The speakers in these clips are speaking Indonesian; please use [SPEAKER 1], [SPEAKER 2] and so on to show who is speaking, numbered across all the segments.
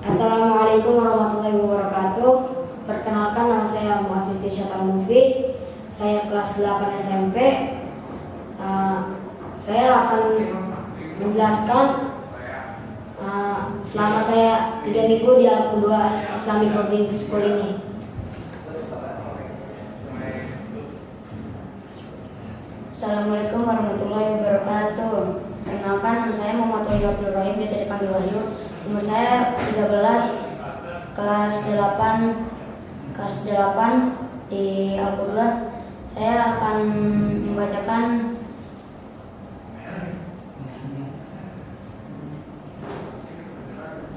[SPEAKER 1] Assalamualaikum warahmatullahi wabarakatuh. Perkenalkan, nama saya Muassis Tisha Mufi. Saya kelas 8 SMP. Saya akan menjelaskan selama saya 3 minggu di Al-Qudwah Islamic Boarding School ini. Assalamualaikum warahmatullahi wabarakatuh. Perkenalkan, nama saya Muhammad Abdul Rahim, biasa dipanggil Wahyu. Umur saya 13, kelas 8 di Al-Qudwah. Saya akan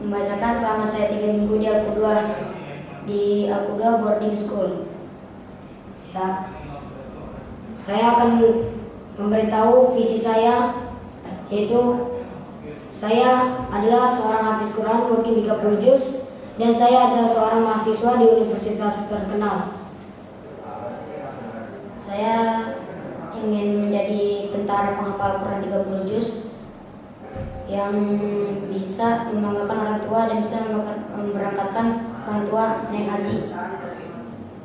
[SPEAKER 1] membacakan selama saya 3 minggu di Al-Qudwah Boarding School. Saya akan memberitahu visi saya, yaitu saya adalah seorang hafiz Quran mungkin 30 juz, dan saya adalah seorang mahasiswa di universitas terkenal. Saya ingin menjadi tentara penghafal Quran 30 juz yang bisa membanggakan orang tua dan bisa memberangkatkan orang tua naik haji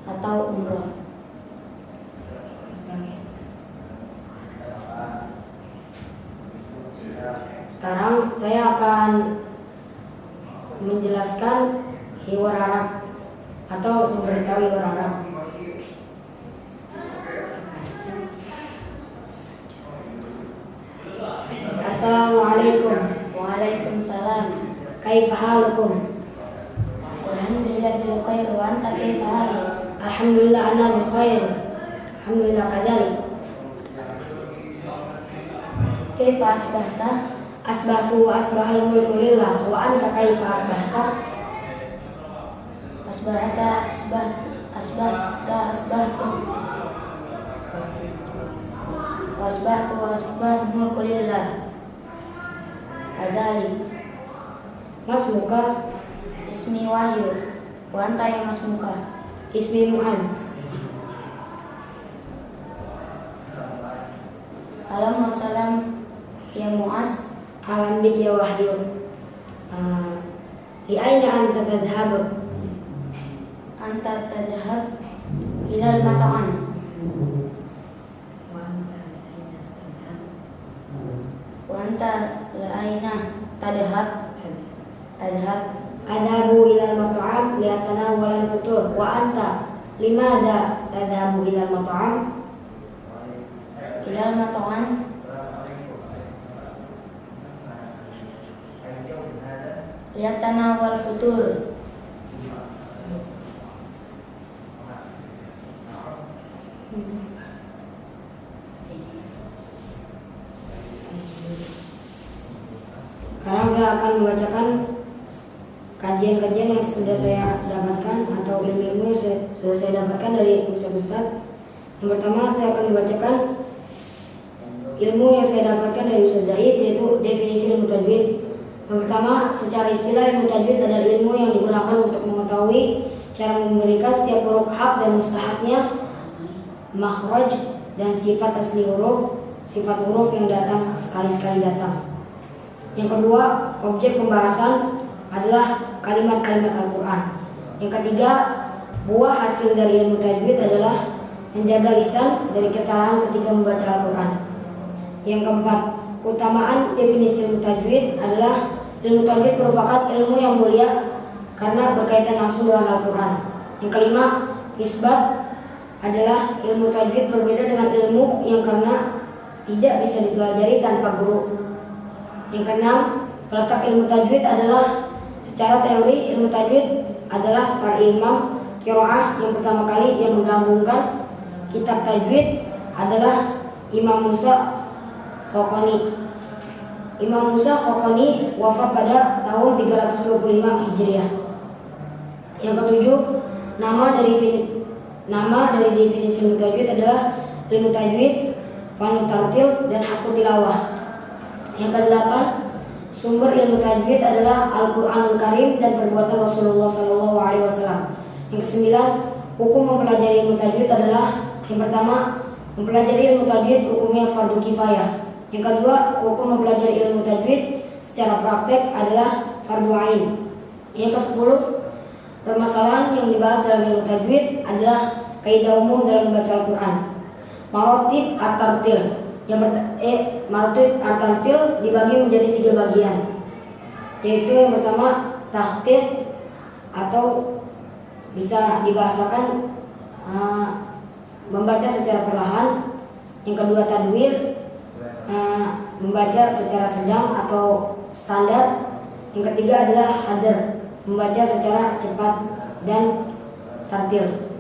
[SPEAKER 1] atau umroh. Sekarang saya akan menjelaskan hiwar Arab atau memberitahu hiwar Arab. Assalamualaikum. Waalaikumsalam. Kaifa halukum? Alhamdulillah bil khair, wa anta kaifa haluk? Alhamdulillah ana bi khair. Alhamdulillah kadzalik. Kaifa asbahta? Asbahtu wa asbahal mulku lillah, wa anta kaifa asbahta? Asbahtu wa asbahal mulku lillah. Kadzalik. Masmuka? Ismi Wahyu. Wa anta ya masmuka? Ismi Mu'ad. Alam wa salam ya Mu'az. Alam bik ya Wahyu. Li aina anta tadhhab? Anta tadhhab ila al-mat'am. Wa anta la aina tadhhab? Adhabu ila al-mat'am li atanawwal al-futur. Wa anta limadha tadhabu ila al-mat'am? Ila al-mat'am liatanawal futur. Sekarang saya akan membacakan kajian-kajian yang sudah saya dapatkan atau ilmu-ilmu yang sudah saya dapatkan dari Ustaz. Yang pertama, saya akan membacakan ilmu yang saya dapatkan dari Ustaz Zaid, yaitu definisi ilmu tajwid. Yang pertama, secara istilah ilmu tajwid adalah ilmu yang digunakan untuk mengetahui cara memberikan setiap huruf hak dan mustahaknya, makhraj dan sifat asli huruf, sifat huruf yang datang sekali-sekali datang. Yang kedua, objek pembahasan adalah kalimat-kalimat Al-Quran. Yang ketiga, buah hasil dari ilmu tajwid adalah menjaga lisan dari kesalahan ketika membaca Al-Quran. Yang keempat, keutamaan definisi ilmu tajwid adalah ilmu tajwid merupakan ilmu yang mulia karena berkaitan langsung dengan Al-Quran. Yang kelima, isbat adalah ilmu tajwid berbeda dengan ilmu yang karena tidak bisa dipelajari tanpa guru. Yang keenam, peletak ilmu tajwid adalah secara teori ilmu tajwid adalah para imam qiraah yang pertama kali yang menggabungkan kitab tajwid adalah Imam Musa Khaqani. Imam Musa Khaqani wafat pada tahun 325 Hijriah. Yang ketujuh, nama dari definisi ilmu tajwid adalah ilmu tajwid, fanu tartil, dan hakku tilawah. Yang kedelapan, sumber ilmu tajwid adalah Al-Qur'anul Karim dan perbuatan Rasulullah SAW. Yang kesembilan, hukum mempelajari ilmu tajwid adalah yang pertama, mempelajari ilmu tajwid hukumnya fardu kifayah. Yang kedua, hukum mempelajari ilmu tajwid secara praktek adalah fardu ain. Yang ke-10, permasalahan yang dibahas dalam ilmu tajwid adalah kaidah umum dalam membaca Al-Quran. Maratib at-tartil. Maratib at-tartil dibagi menjadi 3 bagian, yaitu yang pertama tahqiq atau bisa dibahasakan membaca secara perlahan. Yang kedua tadwir, membaca secara sedang atau standar. Yang ketiga adalah hadr, membaca secara cepat dan tartil.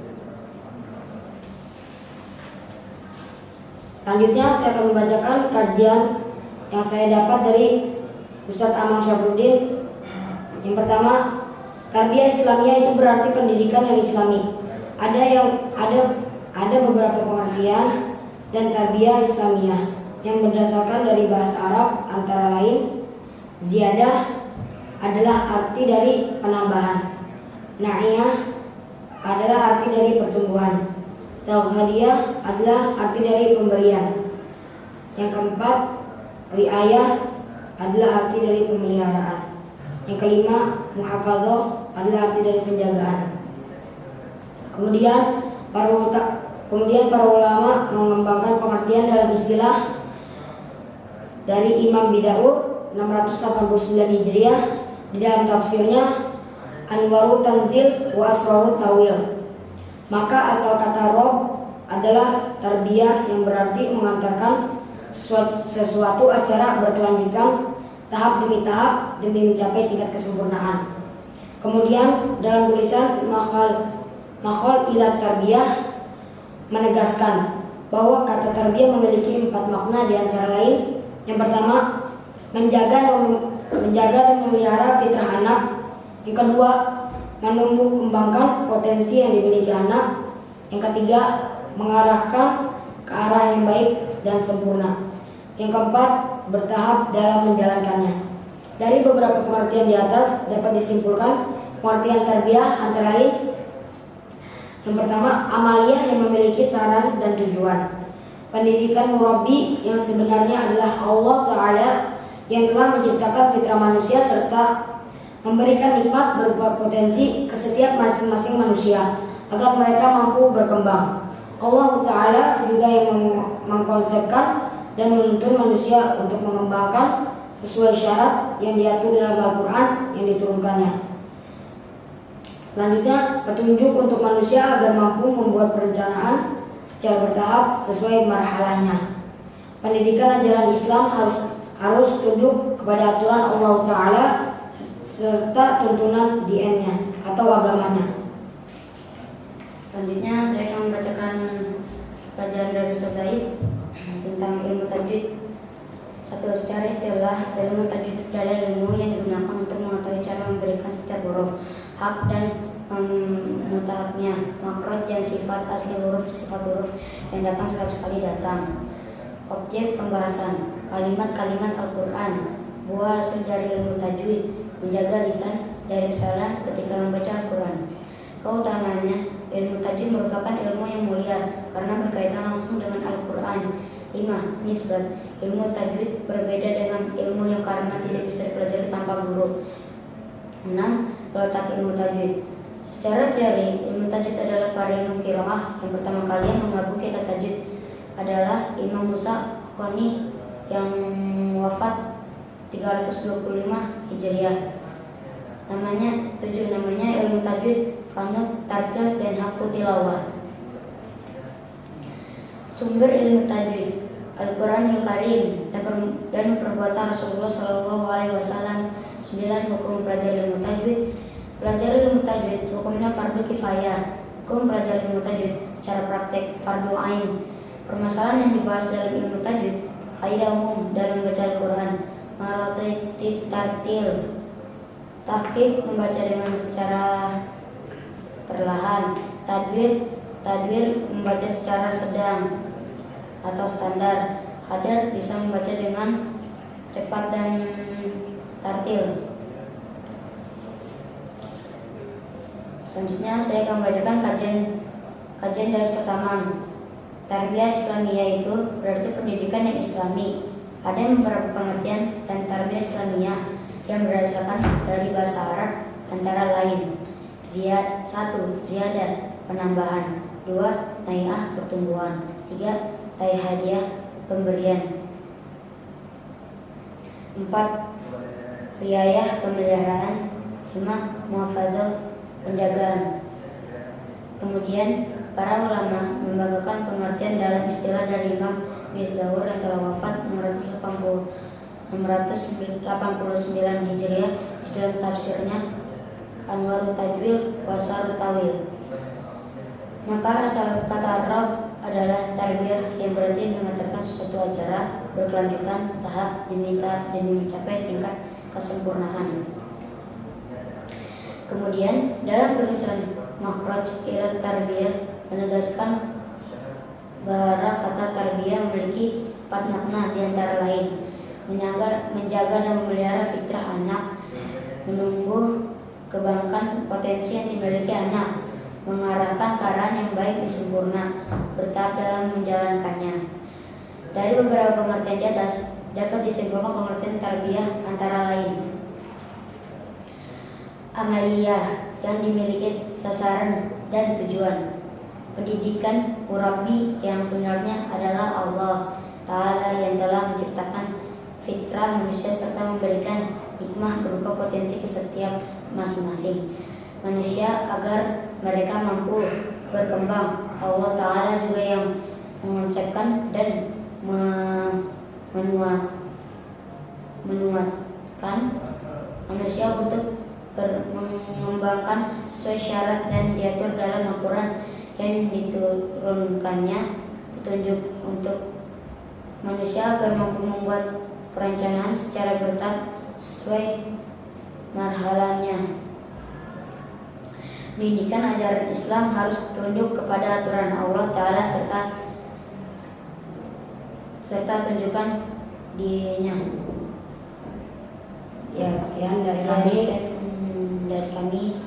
[SPEAKER 1] Selanjutnya saya akan membacakan kajian yang saya dapat dari Ustadz Amang Syafruddin. Yang pertama, tarbiyah Islamiyah itu berarti pendidikan yang Islami. Ada beberapa pengertian dan tarbiyah Islamiyah yang berdasarkan dari bahasa Arab, antara lain ziyadah adalah arti dari penambahan, na'iyah adalah arti dari pertumbuhan, tauhadiyah adalah arti dari pemberian. Yang keempat, riayah adalah arti dari pemeliharaan. Yang kelima, muhafadzah adalah arti dari penjagaan. Kemudian para ulama mengembangkan pengertian dalam istilah dari Imam Bidaur 689 Hijriah di dalam tafsirnya Anwarut Tanzil wa Asrarut Tawil. Maka asal kata rob adalah tarbiyah yang berarti mengantarkan sesuatu acara berkelanjutan tahap demi tahap demi mencapai tingkat kesempurnaan. Kemudian dalam tulisan Makhol ila tarbiyah menegaskan bahwa kata tarbiyah memiliki 4 makna, di antara lain yang pertama menjaga dan memelihara fitrah anak. Yang kedua, menumbuh kembangkan potensi yang dimiliki anak. Yang ketiga, mengarahkan ke arah yang baik dan sempurna. Yang keempat, bertahap dalam menjalankannya. Dari beberapa pengertian di atas dapat disimpulkan pengertian tarbiyah antara lain yang pertama, amaliyah yang memiliki saran dan tujuan. Pendidikan murabbi yang sebenarnya adalah Allah Ta'ala yang telah menciptakan fitrah manusia serta memberikan nikmat berupa potensi ke setiap masing-masing manusia agar mereka mampu berkembang. Allah Ta'ala juga yang mengkonsepkan dan menuntun manusia untuk mengembangkan sesuai syarat yang diatur dalam Al-Quran yang diturunkannya. Selanjutnya, petunjuk untuk manusia agar mampu membuat perencanaan secara bertahap sesuai marhalahnya. Pendidikan ajaran Islam harus tunduk kepada aturan Allah Ta'ala serta tuntunan DN-nya atau agamanya.
[SPEAKER 2] Selanjutnya saya akan membacakan pelajaran dari Ustaz Zaid tentang ilmu tajwid. Satu, secara istilah, ilmu tajwid adalah ilmu yang digunakan untuk mengetahui cara memberikan setiap huruf, hak dan mutahaknya, makrot dan sifat asli huruf, sifat huruf yang datang sekali-sekali datang. Objek pembahasan, kalimat-kalimat Al-Quran, buah hasil dari ilmu tajwid, menjaga lisan dari kesalahan ketika membaca Al-Quran. Keutamanya, ilmu tajwid merupakan ilmu yang mulia karena berkaitan langsung dengan Al-Quran. 5. Nisbat, ilmu tajwid berbeda dengan ilmu yang karena tidak bisa dipelajari tanpa guru. 6. Letak ilmu tajwid. Secara teori, ilmu tajwid adalah para ilmu qiraah. Yang pertama kali yang menggabung kitab tajwid adalah Imam Musa Qani yang wafat 325 Hijriah. Namanya ilmu tajwid, qanut, tartil, dan haqqu tilawah. Sumber ilmu tajwid, Al-Quranul Karim dan perbuatan Rasulullah SAW. 9. Hukum mempelajari ilmu tajwid. Pelajari ilmu tajwid hukumnya fardu kifayah. Hukum pelajari ilmu tajwid secara praktek fardu ain. Permasalahan yang dibahas dalam ilmu tajwid, kaidah umum dalam membaca Al-Quran, maratib tartil, tahqiq membaca dengan secara perlahan, tadwir membaca secara sedang atau standar, hadar bisa membaca dengan cepat dan tartil. Selanjutnya saya akan membacakan kajian dari Ustaz Amang. Tarbiyah Islamiyah itu berarti pendidikan yang Islami. Ada beberapa pengertian dan tarbiyah Islamiyah yang berdasarkan dari bahasa Arab, antara lain. 1. Ziyadah, penambahan. 2. Nai'ah, pertumbuhan. 3. Hadiah, pemberian. 4. Riayah, pemeliharaan. 5. Muhafadzah, penjagaan. Kemudian para ulama membagakan pengertian dalam istilah dari Imam Bidawur yang telah wafat 689 Hijriah di dalam tafsirnya Anwarut Tajwid wa Sarut Tawil. Maka asal kata Arab adalah tarbiyah yang berarti mengantarkan sesuatu acara berkelanjutan tahap demi tahap demi mencapai tingkat kesempurnaan. Kemudian dalam tulisan Makhraj ila Tarbiyah menegaskan bahwa kata tarbiyah memiliki 4 makna di antara lain: menjaga dan memelihara fitrah anak, menumbuh kembangkan potensi yang dimiliki anak, mengarahkan ke arah yang baik dan sempurna, bertahap dalam menjalankannya. Dari beberapa pengertian di atas dapat disimpulkan pengertian tarbiyah antara lain: amaliyah, yang dimiliki sasaran dan tujuan; pendidikan murabbi, yang sebenarnya adalah Allah Ta'ala yang telah menciptakan fitrah manusia serta memberikan hikmah berupa potensi ke setiap masing-masing manusia agar mereka mampu berkembang. Allah Ta'ala juga yang mengonsepkan dan menuatkan manusia untuk mengembangkan sesuai syarat dan diatur dalam Al-Quran yang diturunkannya petunjuk untuk manusia agar mampu membuat perencanaan secara bertahap sesuai marhalahnya. Pendidikan ajaran Islam harus tunduk kepada aturan Allah Ta'ala serta tunjukkan dirinya.
[SPEAKER 1] Ya, sekian dari kami.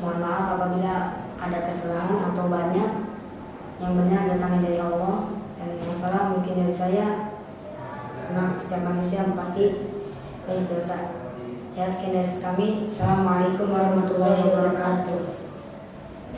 [SPEAKER 1] Mohon maaf apabila ada kesalahan atau banyak. Yang benar datangnya dari Allah, dan yang salah mungkin dari saya, karena setiap manusia pasti banyak dosa. Ya, sekian dari kami. Assalamualaikum warahmatullahi wabarakatuh.